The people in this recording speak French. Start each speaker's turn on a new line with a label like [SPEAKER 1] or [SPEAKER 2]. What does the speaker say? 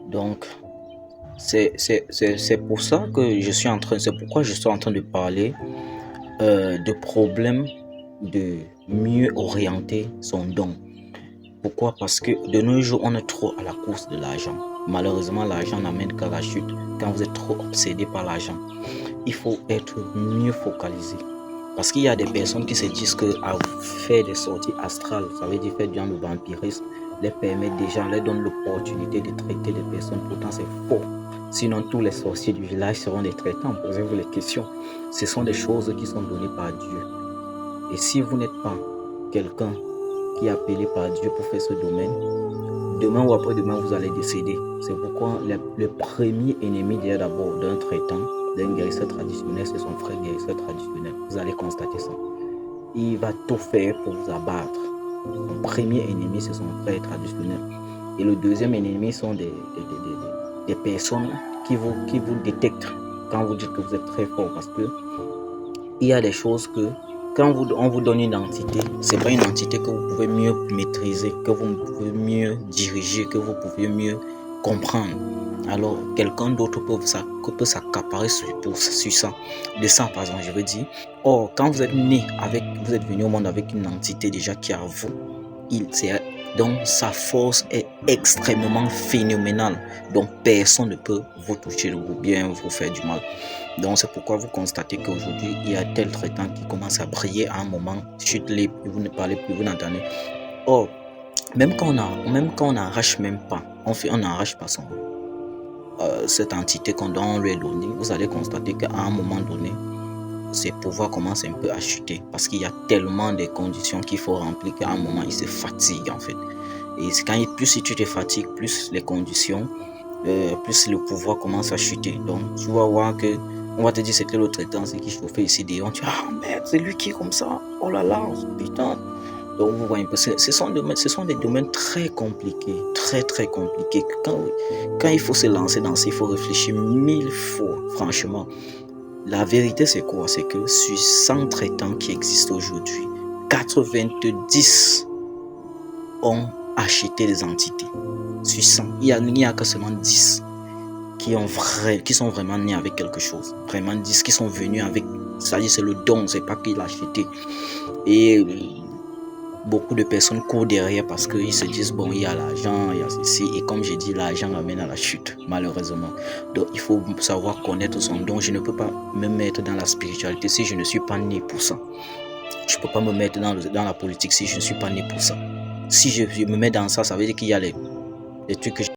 [SPEAKER 1] Donc, c'est pour ça que c'est pourquoi je suis en train de parler de problème de mieux orienter son don. Pourquoi? Parce que de nos jours, on est trop à la course de l'argent. Malheureusement, l'argent n'amène qu'à la chute. Quand vous êtes trop obsédé par l'argent, il faut être mieux focalisé. Parce qu'il y a des personnes qui se disent que à faire des sorties astrales, ça veut dire faire du vampirisme, les permet déjà, leur donne l'opportunité de traiter les personnes. Pourtant, c'est faux. Sinon, tous les sorciers du village seront des traitants. Posez-vous les questions. Ce sont des choses qui sont données par Dieu. Et si vous n'êtes pas quelqu'un qui est appelé par Dieu pour faire ce domaine, demain ou après-demain, vous allez décéder. C'est pourquoi le premier ennemi d'abord d'un traitant, d'un guérisseur traditionnel, c'est son frère guérisseur traditionnel. Vous allez constater ça. Il va tout faire pour vous abattre. Son premier ennemi, c'est son frère traditionnel. Et le deuxième ennemi sont des personnes qui vous détectent quand vous dites que vous êtes très fort. Parce que il y a des choses que quand on vous donne une entité, ce n'est pas une entité que vous pouvez mieux maîtriser, que vous pouvez mieux diriger, que vous pouvez mieux comprendre. Alors, quelqu'un d'autre peut s'accaparer sur ça. De ça, par exemple, je veux dire. Or, quand vous êtes vous êtes venu au monde avec une entité déjà qui est à vous, donc sa force est extrêmement phénoménale. Donc, personne ne peut vous toucher ou bien vous faire du mal. Donc, c'est pourquoi vous constatez qu'aujourd'hui, il y a tel traitant qui commence à briller à un moment, chute libre, vous ne parlez plus, vous n'entendez. Or, même quand on n'arrache même pas, on n'arrache pas cette entité qu'on lui a donnée, vous allez constater qu'à un moment donné, ses pouvoirs commencent un peu à chuter parce qu'il y a tellement de conditions qu'il faut remplir qu'à un moment, il se fatigue en fait. Et plus tu te fatigues, plus les conditions, plus le pouvoir commence à chuter. Donc, tu vas voir que on va te dire c'était le traitant, c'est qui chauffait ici dehors. Tu dis, ah merde, c'est lui qui est comme ça. Oh là là, putain. Donc, vous voyez un peu, ce sont des domaines très compliqués, très très compliqués. Quand il faut se lancer dans ça, il faut réfléchir 1000 fois, franchement. La vérité, c'est quoi? C'est que sur 100 traitants qui existent aujourd'hui, 90 ont acheté des entités. Sur 100, il n'y a que seulement 10 qui sont vraiment nés avec quelque chose. Vraiment 10 qui sont venus avec, c'est-à-dire c'est le don, c'est pas qu'il a acheté. Et beaucoup de personnes courent derrière parce qu'ils se disent, bon, il y a l'argent, il y a ceci. Et comme j'ai dit, l'argent amène à la chute, malheureusement. Donc, il faut savoir connaître son don. Je ne peux pas me mettre dans la spiritualité si je ne suis pas né pour ça. Je ne peux pas me mettre dans la politique si je ne suis pas né pour ça. Si je me mets dans ça, ça veut dire qu'il y a les trucs que